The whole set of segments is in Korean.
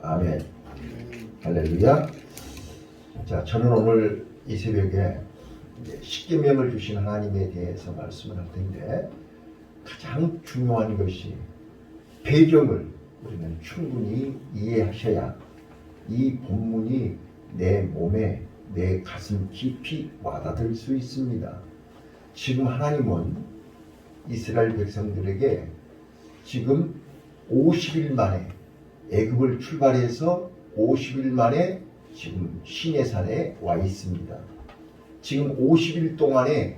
아멘. 할렐루야. 자, 저는 오늘 이 새벽에 십계명을 주신 하나님에 대해서 말씀을 할 텐데, 가장 중요한 것이 배경을 우리는 충분히 이해하셔야 이 본문이 내 몸에, 내 가슴 깊이 와닿을 수 있습니다. 지금 하나님은 이스라엘 백성들에게 지금 50일 만에, 애굽을 출발해서 50일 만에 지금 시내산에 와 있습니다. 지금 50일 동안에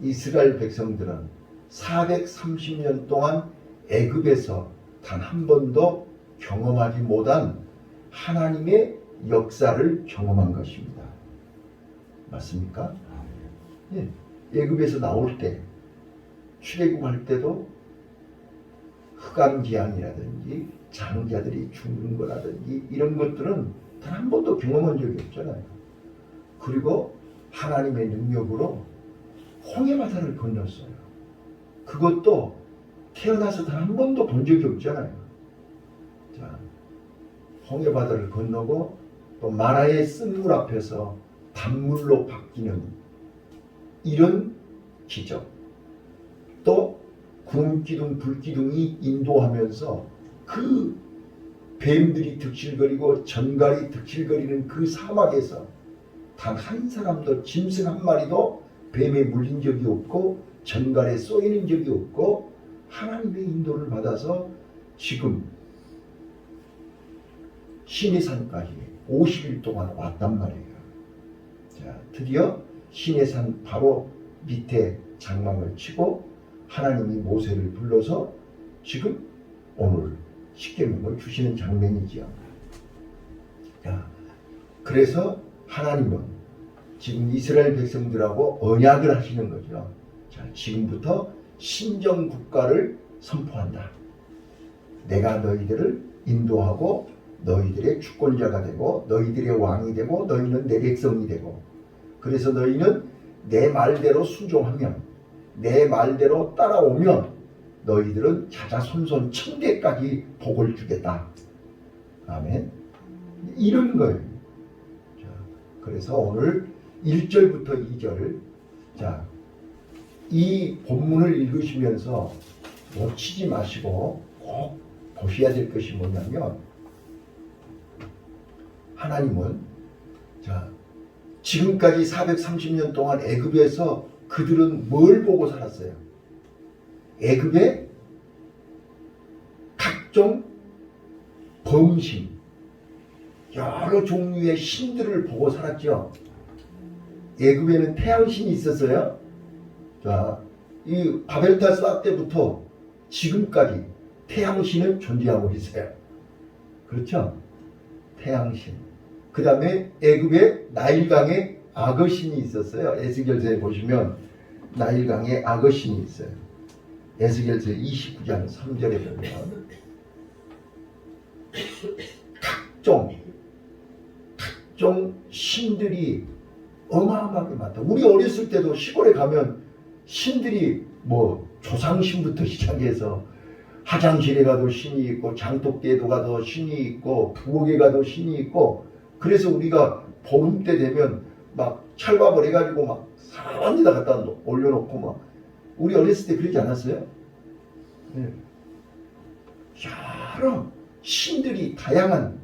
이스라엘 백성들은 430년 동안 애굽에서 단 한 번도 경험하지 못한 하나님의 역사를 경험한 것입니다. 맞습니까? 예. 애굽에서 나올 때, 출애굽할 때도 흑암기한이라든지 장자들이 죽는 거라든지 이런 것들은 단 한 번도 경험한 적이 없잖아요. 그리고 하나님의 능력으로 홍해바다를 건넜어요. 그것도 태어나서 단 한 번도 본 적이 없잖아요. 자, 홍해바다를 건너고 또 마라의 쓴물 앞에서 단물로 바뀌는 이런 기적, 또 구름기둥, 불기둥이 인도하면서 그 뱀들이 득실거리고 전갈이 득실거리는 그 사막에서 단 한 사람도, 짐승 한 마리도 뱀에 물린 적이 없고 전갈에 쏘이는 적이 없고 하나님의 인도를 받아서 지금 시내산까지 50일 동안 왔단 말이에요. 자, 드디어 시내산 바로 밑에 장막을 치고 하나님이 모세를 불러서 지금 오늘 십계명을 주시는 장면이지요. 자, 그래서 하나님은 지금 이스라엘 백성들하고 언약을 하시는 거죠. 자, 지금부터 신정 국가를 선포한다. 내가 너희들을 인도하고 너희들의 주권자가 되고 너희들의 왕이 되고 너희는 내 백성이 되고, 그래서 너희는 내 말대로 순종하면, 내 말대로 따라오면 너희들은 자자손손 천대까지 복을 주겠다. 아멘. 이런 거예요. 자, 그래서 오늘 1절부터 2절, 자, 이 본문을 읽으시면서 놓치지 마시고 꼭 보셔야 될 것이 뭐냐면, 하나님은 자, 지금까지 430년 동안 애굽에서 그들은 뭘 보고 살았어요? 애굽의 각종 범신, 여러 종류의 신들을 보고 살았죠. 애굽에는 태양신이 있었어요. 자, 이 바벨탑 때부터 지금까지 태양신은 존재하고 있어요. 그렇죠? 태양신. 그 다음에 애굽의 나일강에 악어신이 있었어요. 에스겔서에 보시면 나일강에 악어신이 있어요. 에스겔서 29장 3절에 보면 각종 신들이 어마어마하게 많다. 우리 어렸을 때도 시골에 가면 신들이 뭐 조상신부터 시작해서 화장실에 가도 신이 있고 장독대에도 가도 신이 있고 부엌에 가도 신이 있고, 그래서 우리가 봄 때 되면 막 찰밥을 해가지고 막 사람 데다 갖다 올려놓고 막, 우리 어렸을 때 그러지 않았어요? 네. 여러 신들이 다양한,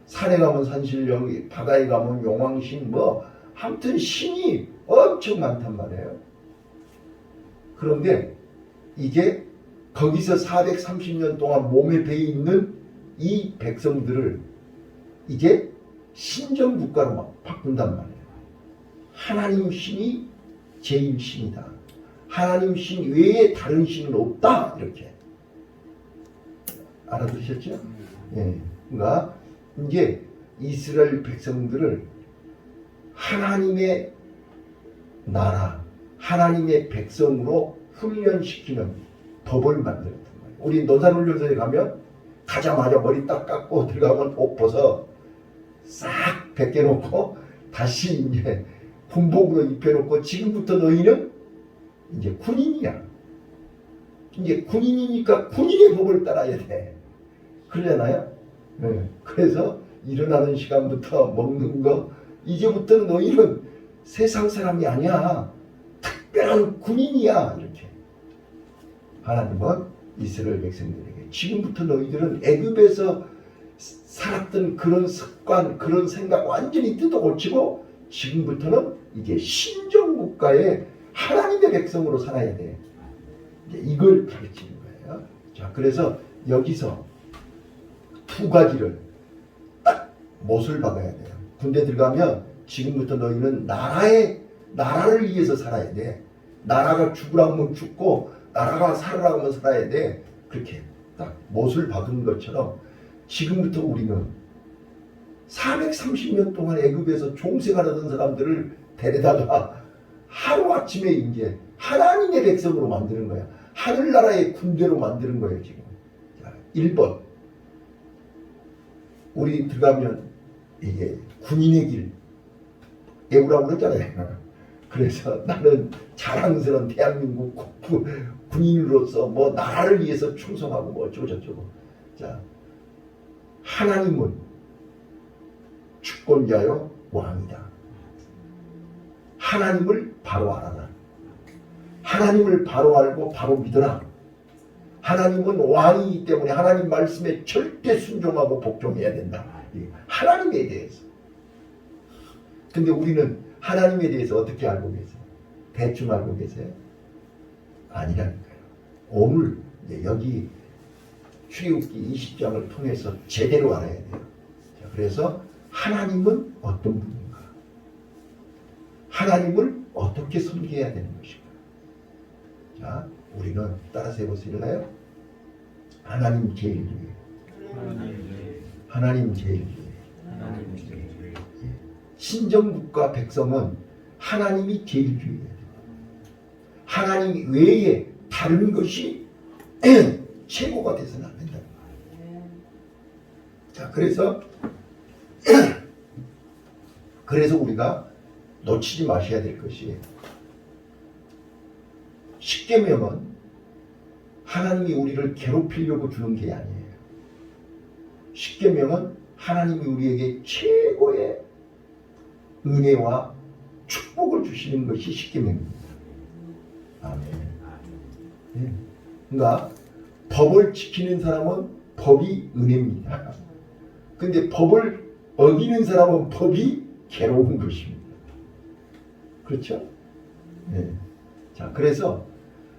산에 가면 산신령, 바다에 가면 용왕신, 뭐 아무튼 신이 엄청 많단 말이에요. 그런데 이게 거기서 430년 동안 몸에 배어 있는 이 백성들을 이제 신정국가로 막 바꾼단 말이에요. 하나님 신이 제일 신이다. 하나님 신 외에 다른 신은 없다. 이렇게 알아들으셨죠? 예. 그러니까 이제 이스라엘 백성들을 하나님의 나라, 하나님의 백성으로 훈련시키는 법을 만들었단 말이에요. 우리 노산훈련소에 가면 가자마자 머리 딱 깎고 들어가면 옷 벗어 싹 벗겨놓고 다시 이제 군복으로 입혀놓고, 지금부터 너희는 이제 군인이야. 이제 군인이니까 군인의 법을 따라야 돼. 그러잖아요. 그래서 일어나는 시간부터 먹는 거, 이제부터는 너희는 세상 사람이 아니야. 특별한 군인이야. 이렇게 하나님은 이스라엘 백성들에게 지금부터 너희들은 애굽에서 살았던 그런 습관, 그런 생각 완전히 뜯어 고치고 지금부터는 이제 신정국가의 하나님의 백성으로 살아야 돼. 이제 이걸 가르치는 거예요. 자, 그래서 여기서 두 가지를 딱 못을 박아야 돼요. 군대 들어가면 지금부터 너희는 나라를 위해서 살아야 돼. 나라가 죽으라고 하면 죽고 나라가 살으라고 하면 살아야 돼. 그렇게 딱 못을 박은 것처럼 지금부터 우리는 430년 동안 애굽에서 종생하던 사람들을 데려다가 하루아침에 이제 하나님의 백성으로 만드는 거야. 하늘나라의 군대로 만드는 거예요. 지금. 자, 1번 우리 들어가면 이게 군인의 길 애우라고 그랬잖아요. 그래서 나는 자랑스러운 대한민국 군인으로서 뭐 나라를 위해서 충성하고 뭐 어쩌고 저쩌고. 자, 하나님은 주권자요 왕이다. 하나님을 바로 알아라. 하나님을 바로 알고 바로 믿어라. 하나님은 왕이기 때문에 하나님 말씀에 절대 순종하고 복종해야 된다. 하나님에 대해서. 근데 우리는 하나님에 대해서 어떻게 알고 계세요? 대충 알고 계세요? 아니라니까요. 오늘 여기 출애굽기 20장을 통해서 제대로 알아야 돼요. 자, 그래서 하나님은 어떤 분인가? 하나님을 어떻게 섬겨야 되는 것인가? 자, 우리는 따라서 해보실래요? 하나님 제일 위에. 하나님 제일 위에. 신정국가 백성은 하나님이 제일 위에. 하나님 외에 다른 것이 최고가 돼서는 안 된다. 자, 그래서 우리가 놓치지 마셔야 될 것이 십계명은 하나님이 우리를 괴롭히려고 주는 게 아니에요. 십계명은 하나님이 우리에게 최고의 은혜와 축복을 주시는 것이 십계명입니다. 아멘. 네. 그러니까 법을 지키는 사람은 법이 은혜입니다. 근데 법을 어기는 사람은 법이 괴로운 것입니다. 그렇죠? 네. 자, 그래서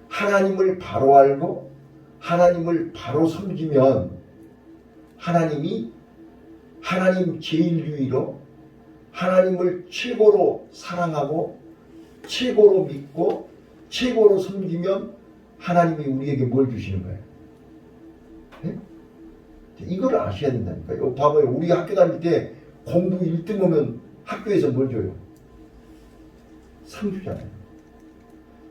하나님을 바로 알고 하나님을 바로 섬기면 하나님이 하나님 제일주의로 하나님을 최고로 사랑하고 최고로 믿고 최고로 섬기면 하나님이 우리에게 뭘 주시는 거예요? 네? 이걸 아셔야 된다니까요. 봐봐요. 우리 학교 다닐 때 공부 1등 오면 학교에서 뭘 줘요? 상 주잖아요.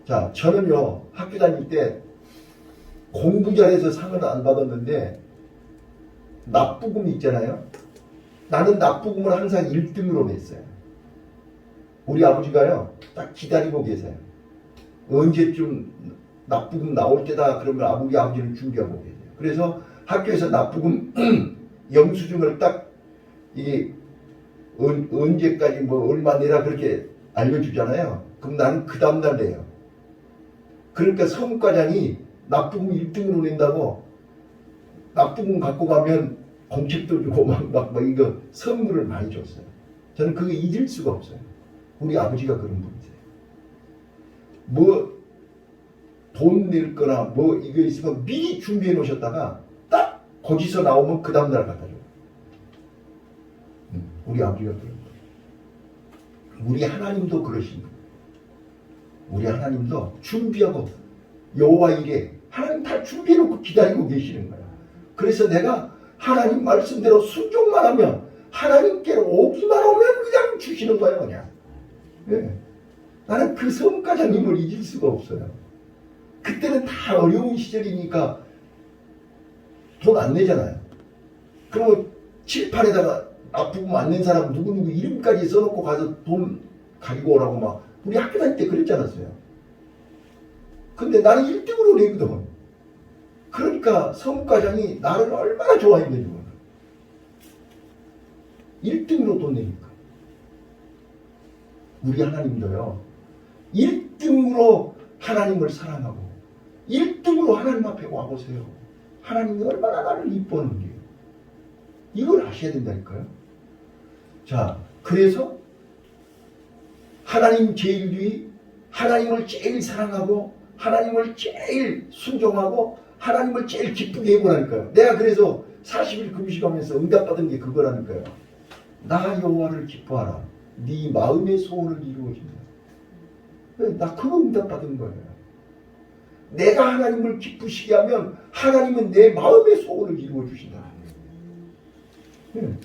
자, 저는요, 학교 다닐 때 공부 잘해서 상은 안 받았는데 납부금 있잖아요. 나는 납부금을 항상 1등으로 냈어요. 우리 아버지가요, 딱 기다리고 계세요. 언제쯤 납부금 나올 때다 그러면 우리 아버지는 준비하고 계세요. 그래서 학교에서 납부금 영수증을 딱 이게 언제까지 뭐 얼마 내라 그렇게 알려주잖아요. 그럼 나는 그 다음날 내요. 그러니까 서무과장이 납부금 1등으로 낸다고 납부금 갖고 가면 공책도 주고 막 이거 선물을 많이 줬어요. 저는 그거 잊을 수가 없어요. 우리 아버지가 그런 분이세요. 뭐 돈 낼 거나 뭐 이거 있으면 미리 준비해 놓으셨다가 딱 거기서 나오면 그 다음날 갖다 줘요. 우리 아버지가 그런 거예요. 우리 하나님도 그러신 거예요. 우리 하나님도 준비하고 여호와 일에 하나님 다 준비해놓고 기다리고 계시는 거예요. 그래서 내가 하나님 말씀대로 순종만 하면 하나님께로 오기만 오면 그냥 주시는 거예요. 그냥. 네. 나는 그 성과장님을 잊을 수가 없어요. 그때는 다 어려운 시절이니까 돈 안 내잖아요. 그러면 칠판에다가 납부금 안 낸 사람 누구누구 이름까지 써놓고 가서 돈 가지고 오라고 막 우리 학교 다닐 때 그랬지 않았어요. 근데 나는 1등으로 내거든. 그러니까 성과장이 나를 얼마나 좋아했는지 몰라. 1등으로 돈 내니까. 우리 하나님도요. 1등으로 하나님을 사랑하고 1등으로 하나님 앞에 와보세요. 하나님이 얼마나 나를 이뻐하는지 이걸 아셔야 된다니까요. 자, 그래서 하나님 제일주의, 하나님을 제일 사랑하고 하나님을 제일 순종하고 하나님을 제일 기쁘게 해보라니까요. 내가 그래서 40일 금식하면서 응답받은 게 그거라니까요. 나 여호와를 기뻐하라. 네 마음의 소원을 이루어진다. 나 그거 응답받은 거예요. 내가 하나님을 기쁘시게 하면 하나님은 내 마음의 소원을 이루어 주신다.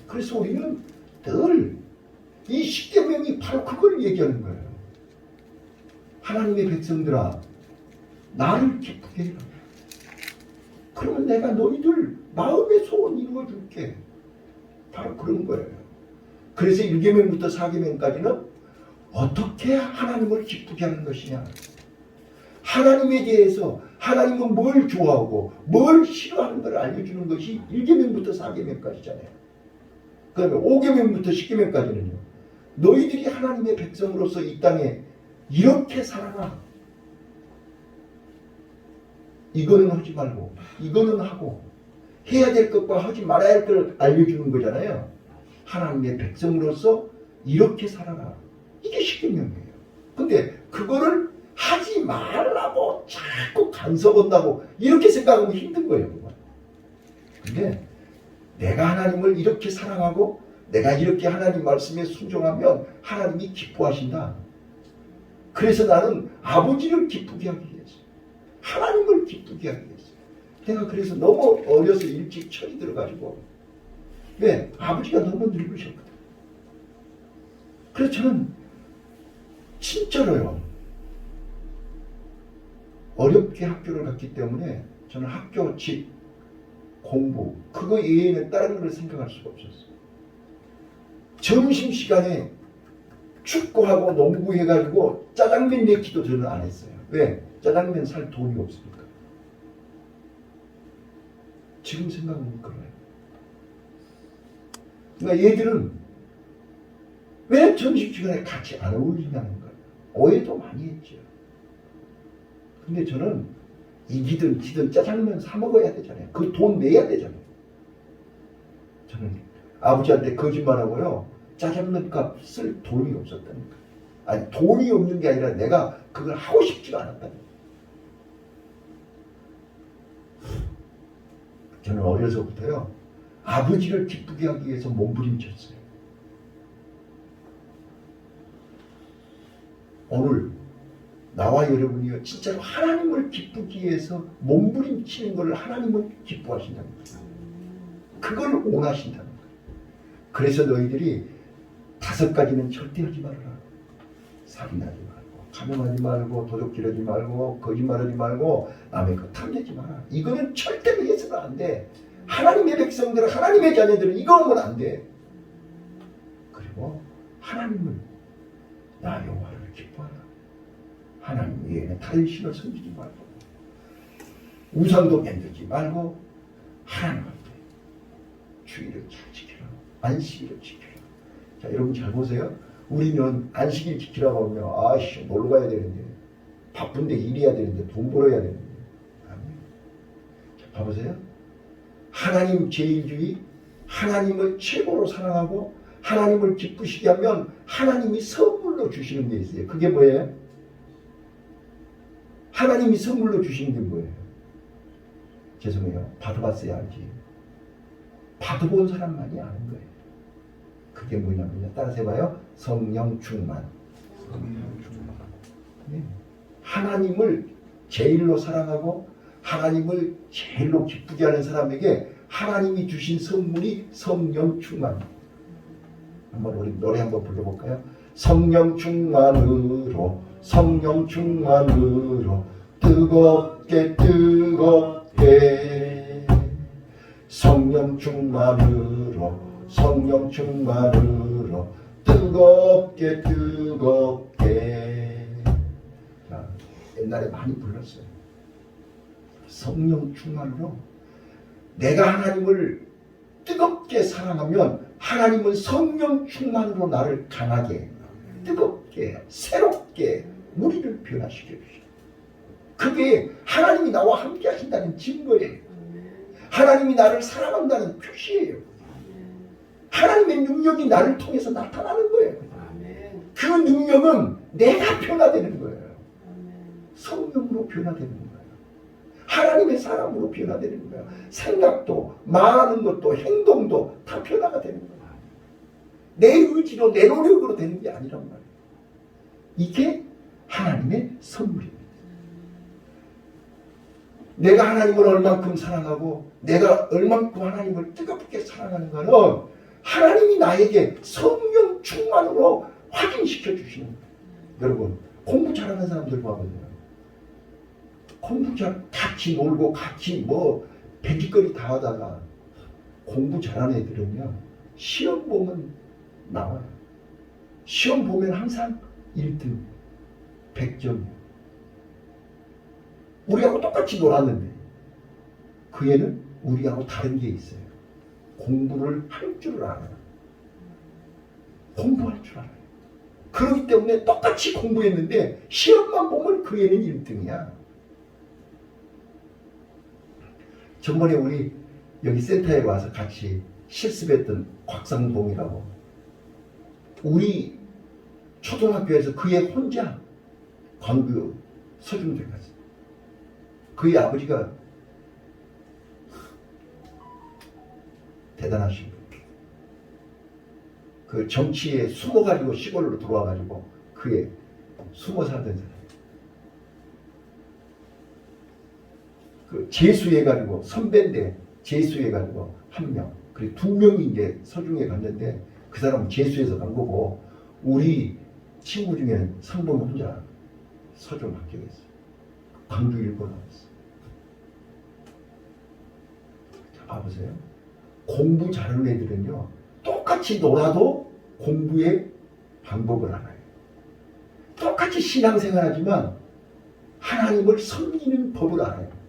그래서 우리는 늘 이 십계명이 바로 그걸 얘기하는 거예요. 하나님의 백성들아, 나를 기쁘게 해라. 그러면 내가 너희들 마음의 소원 이루어 줄게. 바로 그런 거예요. 그래서 1계명부터 4계명까지는 어떻게 하나님을 기쁘게 하는 것이냐, 하나님에 대해서 하나님은 뭘 좋아하고 뭘 싫어하는 걸 알려주는 것이 1계명부터 4계명까지잖아요. 그 다음에 5계명부터 10계명까지는요. 너희들이 하나님의 백성으로서 이 땅에 이렇게 살아라. 이거는 하지 말고 이거는 하고 해야 될 것과 하지 말아야 할 걸 알려주는 거잖아요. 하나님의 백성으로서 이렇게 살아라. 이게 10계명이에요. 근데 그거를 하지 말라고 자꾸 간섭한다고 이렇게 생각하면 힘든 거예요. 근데 내가 하나님을 이렇게 사랑하고 내가 이렇게 하나님 말씀에 순종하면 하나님이 기뻐하신다. 그래서 나는 아버지를 기쁘게 하기 위해서, 하나님을 기쁘게 하기 위해서, 내가 그래서 너무 어려서 일찍 철이 들어가지고, 왜? 아버지가 너무 늙으셨거든. 그래서 저는 진짜로요, 어렵게 학교를 갔기 때문에 저는 학교, 집, 공부 그거 외에는 다른 걸 생각할 수가 없었어요. 점심시간에 축구하고 농구해가지고 짜장면 내기도 저는 안 했어요. 왜? 짜장면 살 돈이 없으니까. 지금 생각하면 그래요. 그러니까 얘들은 왜 점심시간에 같이 안 어울리냐는 거예요. 오해도 많이 했죠. 근데 저는 이기든 지든 짜장면 사 먹어야 되잖아요. 그 돈 내야 되잖아요. 저는 아버지한테 거짓말하고요, 짜장면 값 쓸 돈이 없었다니까. 아니, 돈이 없는 게 아니라 내가 그걸 하고 싶지가 않았다니까. 저는 어려서부터요, 아버지를 기쁘게 하기 위해서 몸부림쳤어요. 오늘 나와 여러분이요, 진짜로 하나님을 기쁘기 위해서 몸부림치는 것을 하나님은 기뻐하신다는 거예요. 그걸 원하신다는 거예요. 그래서 너희들이 5가지는 절대 하지 말아라. 살인하지 말고, 가늠하지 말고, 도둑질하지 말고, 거짓말하지 말고, 남의 것 탐내지 마라. 이거는 절대로 해서는 안 돼. 하나님의 백성들은, 하나님의 자녀들은 이거 하면 안 돼. 그리고 하나님을, 나 여호와를 기뻐하라. 하나님 외에는 다른 신을 섬기지 말고, 우상도 만들지 말고, 하나님 앞에 주의를 잘 지키라. 안식일을 지키라. 자, 여러분 잘 보세요. 우리는 안식일 지키라고 하면, 아씨, 놀러 가야 되는데, 바쁜데 일해야 되는데, 돈 벌어야 되는데. 자, 봐보세요. 하나님 제일주의, 하나님을 최고로 사랑하고, 하나님을 기쁘시게 하면, 하나님이 선물로 주시는 게 있어요. 그게 뭐예요? 하나님이 선물로 주시는 게 뭐예요? 죄송해요. 받아봤어야 알지. 받아본 사람만이 아는 거예요. 그게 뭐냐면요. 따라서 해봐요. 성령 충만. 네. 하나님을 제일로 사랑하고 하나님을 제일로 기쁘게 하는 사람에게 하나님이 주신 선물이 성령 충만. 한번 우리 노래 한번 불러볼까요? 성령 충만으로, 성령 충만으로 뜨겁게 뜨겁게, 성령 충만으로, 성령 충만으로 뜨겁게 뜨겁게. 자, 옛날에 많이 불렀어요. 성령 충만으로 내가 하나님을 뜨겁게 사랑하면 하나님은 성령 충만으로 나를 강하게, 뜨겁게, 새롭게 우리를 변화시켜 주시고, 그게 하나님이 나와 함께 하신다는 증거예요. 하나님이 나를 사랑한다는 표시예요. 하나님의 능력이 나를 통해서 나타나는 거예요. 그 능력은 내가 변화되는 거예요. 성령으로 변화되는 거예요. 하나님의 사람으로 변화되는 거예요. 생각도, 말하는 것도, 행동도 다 변화가 되는 거예요. 내 의지로, 내 노력으로 되는 게 아니란 말이에요. 이게 하나님의 선물입니다. 내가 하나님을 얼만큼 사랑하고 내가 얼만큼 하나님을 뜨겁게 사랑하는가는 하나님이 나에게 성령 충만으로 확인시켜 주시는 거예요. 여러분, 공부 잘하는 사람들 봐보세요. 공부 같이 놀고 같이 배짓거리 다 하다가 공부 잘하는 애들은요, 시험 보면 나와요. 시험 보면 항상 1등, 100점. 우리하고 똑같이 놀았는데 그 애는 우리하고 다른 게 있어요. 공부를 할 줄 알아요. 공부할 줄 알아요. 그렇기 때문에 똑같이 공부했는데 시험만 보면 그 애는 1등이야. 전번에 우리 여기 센터에 와서 같이 실습했던 곽상봉이라고, 우리 초등학교에서 그애 혼자 광교 서중대 갔어요. 그의 아버지가 대단하신 분. 그 정치에 숨어가지고 시골로 들어와가지고 그의 숨어 살던 사람. 그 재수해가지고 선배인데 재수해가지고 한 명, 그리고 2명이 이제 서중에 갔는데 그 사람은 재수해서 간 거고, 우리 친구 중에는 상봉이 혼자 서중 합격했어요. 광주 1번 나왔어요. 자, 봐보세요. 공부 잘하는 애들은요, 똑같이 놀아도 공부의 방법을 알아요. 똑같이 신앙생활 하지만 하나님을 섬기는 법을 알아요.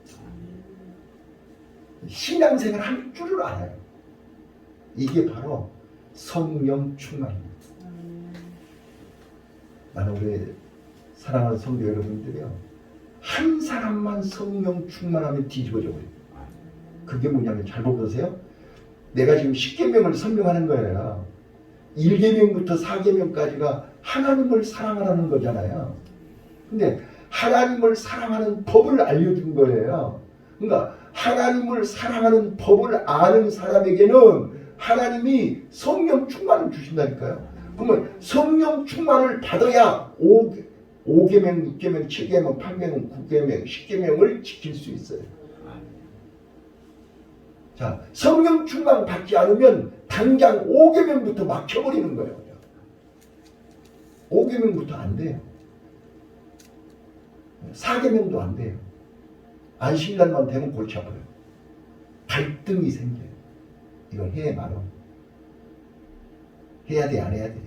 신앙생활 할 줄을 알아요. 이게 바로 성령 충만입니다. 나는 우리 사랑하는 성도 여러분들이요, 한 사람만 성령 충만하면 뒤집어져 버려요. 그게 뭐냐면, 잘 보세요. 내가 지금 10계명을 설명하는 거예요. 1계명부터 4계명까지가 하나님을 사랑하라는 거잖아요. 근데 하나님을 사랑하는 법을 알려준 거예요. 그러니까 하나님을 사랑하는 법을 아는 사람에게는 하나님이 성령 충만을 주신다니까요. 그러면 성령 충만을 받아야 5계명, 6계명, 7계명, 8계명, 9계명, 10계명을 지킬 수 있어요. 자, 성령 충만 받지 않으면 당장 5계명부터 막혀버리는 거예요. 5계명부터 안 돼요. 4계명도 안 돼요. 안식일날만 되면 골치 아파요. 갈등이 생겨요. 이거 해 말어. 해야 돼, 안 해야 돼.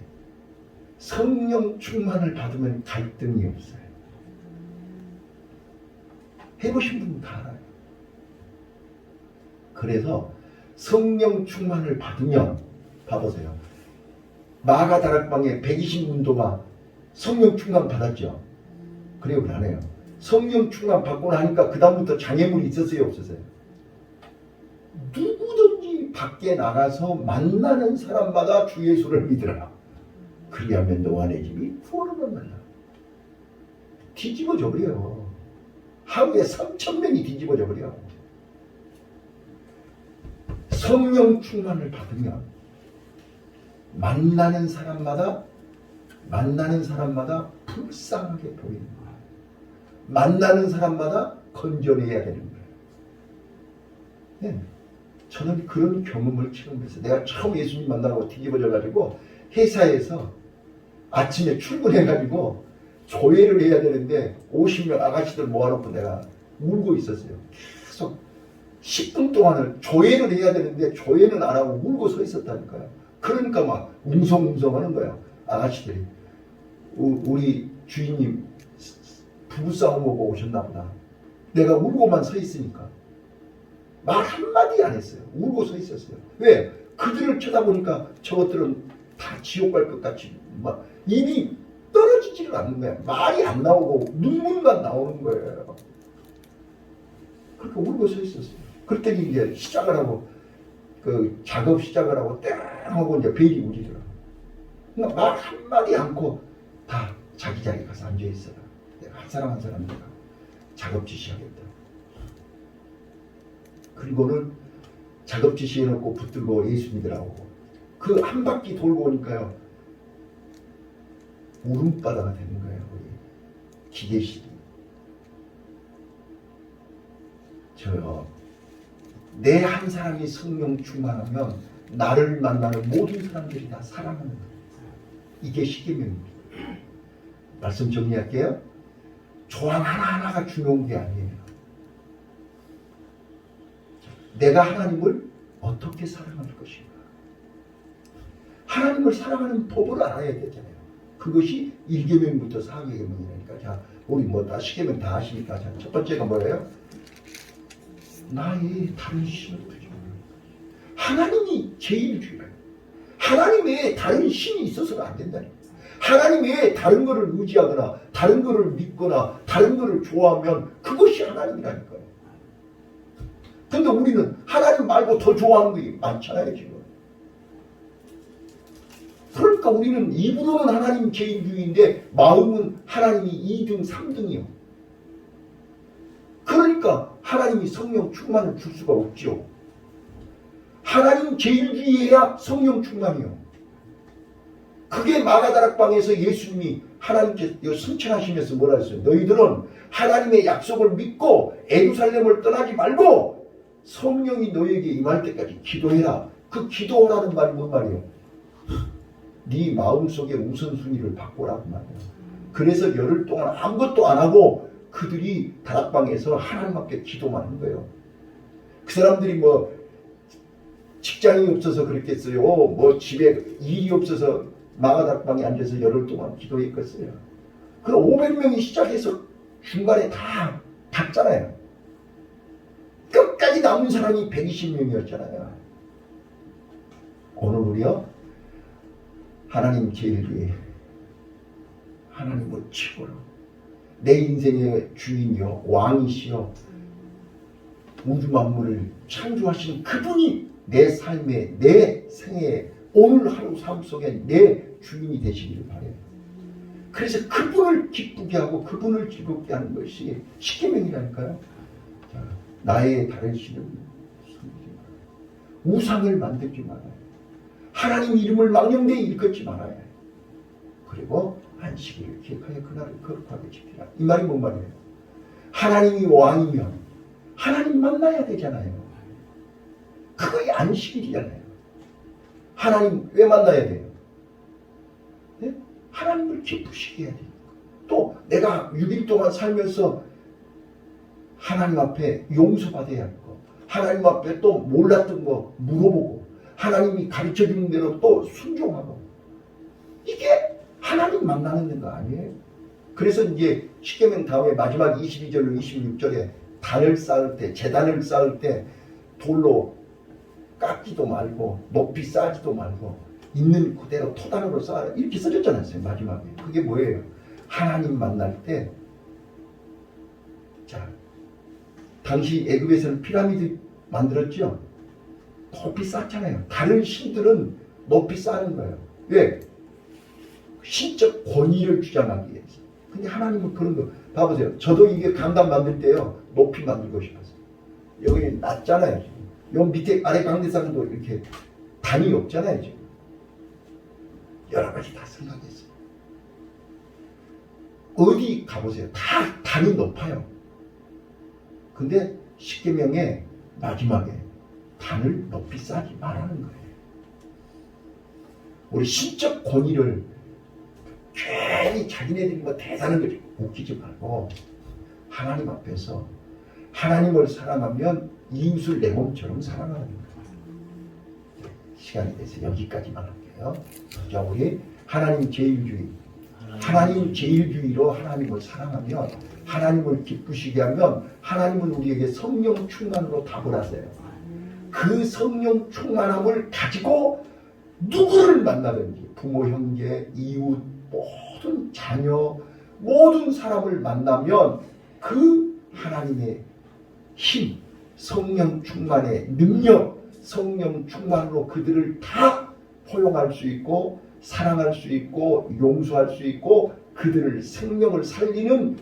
성령 충만을 받으면 갈등이 없어요. 해보신 분은 다 알아요. 그래서 성령 충만을 받으면, 봐보세요. 마가다락방에 120문도가 성령 충만 받았죠. 그래요, 안 해요? 성령 충만 받고 나니까 그 다음부터 장애물이 있었어요, 없었어요? 누구든지 밖에 나가서 만나는 사람마다 주 예수를 믿으라. 그리하면 너와 내 집이 구원을 받는다. 뒤집어져 버려. 하루에 3,000명이 뒤집어져 버려. 성령 충만을 받으면 만나는 사람마다 불쌍하게 보이는 거야. 만나는 사람마다 건져내야 되는 거예요. 네. 저는 그런 경험을 체험했어요. 내가 처음 예수님 만나고 뒤집어져가지고 회사에서 아침에 출근해가지고 조회를 해야 되는데 50명 아가씨들 모아놓고 내가 울고 있었어요. 계속 10분 동안을 조회를 해야 되는데 조회는 안 하고 울고 서 있었다니까요. 그러니까 막 웅성웅성 하는 거예요. 아가씨들이. 우리 주인님 부부싸움 보고 오셨나 보다. 내가 울고만 서 있으니까 말 한마디 안 했어요. 울고 서 있었어요. 왜? 그들을 쳐다보니까 저것들은 다 지옥 갈 것 같이 막 입이 떨어지지를 않는 거야. 말이 안 나오고 눈물만 나오는 거예요. 그렇게 울고 서 있었어요. 그랬더니 이제 시작을 하고 그 작업 시작을 하고 땡 하고 이제 벨이 울리더라고. 그러니까 말 한마디 않고 다 자기 자리에 가서 앉아 있어라. 내가 한 사람 한 사람 내가 작업 지시하겠다. 그리고는 작업 지시해놓고 붙들고 예수 믿으라고 그 한 바퀴 돌고 오니까요 울음바다가 되는 거예요. 우리 기계실이. 저요 내 한 사람이 성령 충만하면 나를 만나는 모든 사람들이 다 사랑하는 거예요. 이게 십계명입니다. 말씀 정리할게요. 조항 하나하나가 중요한 게 아니에요. 내가 하나님을 어떻게 사랑할 것인가. 하나님을 사랑하는 법을 알아야 되잖아요. 그것이 1계명부터 4계명이니까. 자, 우리 뭐 다 십계명 다 아시니까. 자, 첫 번째가 뭐예요? 나의 다른 신을 두지 말라. 하나님이 제일 중요해요. 하나님 외에 다른 신이 있어서는 안 된다니까. 하나님 외에 다른 것을 의지하거나 다른 것을 믿거나 다른 것을 좋아하면 그것이 하나님이라니까요. 근데 우리는 하나님 말고 더 좋아하는 게 많잖아요 지금. 그러니까 우리는 입으로는 하나님 제일주의인데 마음은 하나님이 2등 3등이요. 그러니까 하나님이 성령 충만을 줄 수가 없죠. 하나님 제일주의해야 성령 충만이요. 그게 마가다락방에서 예수님이 하나님께 선천하시면서 뭐라 했어요? 너희들은 하나님의 약속을 믿고 예루살렘을 떠나지 말고 성령이 너희에게 임할 때까지 기도해라. 그 기도하라는 말이 뭔 말이에요? 네 마음속에 우선순위를 바꾸라고 말이에요. 그래서 열흘 동안 아무것도 안 하고 그들이 다락방에서 하나님 앞에 기도만 한 거예요. 그 사람들이 뭐 직장이 없어서 그랬겠어요. 뭐 집에 일이 없어서 마가다락방에 앉아서 열흘 동안 기도했겠어요. 그럼 500명이 시작해서 중간에 다 닫잖아요. 끝까지 남은 사람이 120명이었잖아요. 오늘 우리요 하나님 제일주의 하나님을 최고로 내 인생의 주인이요 왕이시요 우주 만물을 창조하시는 그분이 내 삶에 내 생애에 오늘 하루 삶 속에 내 주인이 되시기를 바래요. 그래서 그분을 기쁘게 하고 그분을 즐겁게 하는 것이 십계명이라니까요. 나의 다른 신을 섬기지 말아요. 우상을 만들지 말아요. 하나님 이름을 망령되이 일컫지 말아요. 그리고 안식일을 기억하여 그날을 거룩하게 지키라. 이 말이 뭔 말이에요? 하나님이 왕이면 하나님 만나야 되잖아요. 그거이 안식일이잖아요. 하나님 왜 만나야 돼요? 네? 하나님을 기쁘시게 해야 돼요. 또 내가 6일 동안 살면서 하나님 앞에 용서받아야 하고 하나님 앞에 또 몰랐던 거 물어보고 하나님이 가르쳐주는 대로 또 순종하고 이게 하나님 만나는 거 아니에요? 그래서 이제 십계명 다음에 마지막 22절로 26절에 단을 쌓을 때 제단을 쌓을 때 돌로 깎지도 말고 높이 쌓지도 말고 있는 그대로 토단으로 쌓아라 이렇게 써졌잖아요. 마지막에 그게 뭐예요? 하나님 만날 때 자 당시 애굽에서는 피라미드 만들었죠. 높이 쌓잖아요. 다른 신들은 높이 쌓는 거예요. 왜? 신적 권위를 주장하기 위해서. 근데 하나님은 그런 거 봐보세요. 저도 이게 강단 만들 때요 높이 만들고 싶었어요. 여기 낮잖아요. 지금. 요 밑에 아래 강대상도 이렇게 단이 없잖아요. 지금. 여러 가지 다 생각했어요. 어디 가보세요. 다 단이 높아요. 근데 십계명의 마지막에 단을 높이 쌓지 말라는 거예요. 우리 신적 권위를 괜히 자기네들이 뭐 대단한 걸 웃기지 말고 하나님 앞에서 하나님을 사랑하면 이웃을 내 몸처럼 사랑하는 거예요. 시간이 돼서 여기까지만 할게요. 자, 우리 하나님 제일주의 하나님 제일주의로 하나님을 사랑하며 하나님을 기쁘시게 하면 하나님은 우리에게 성령 충만으로 답을 하세요. 그 성령 충만함을 가지고 누구를 만나든지 부모, 형제, 이웃, 모든 자녀, 모든 사람을 만나면 그 하나님의 힘, 성령 충만의 능력, 성령 충만으로 그들을 다 포용할 수 있고 사랑할 수 있고 용서할 수 있고 그들을 생명을 살리는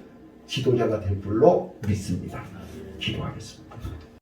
지도자가 될 줄로 믿습니다. 기도하겠습니다.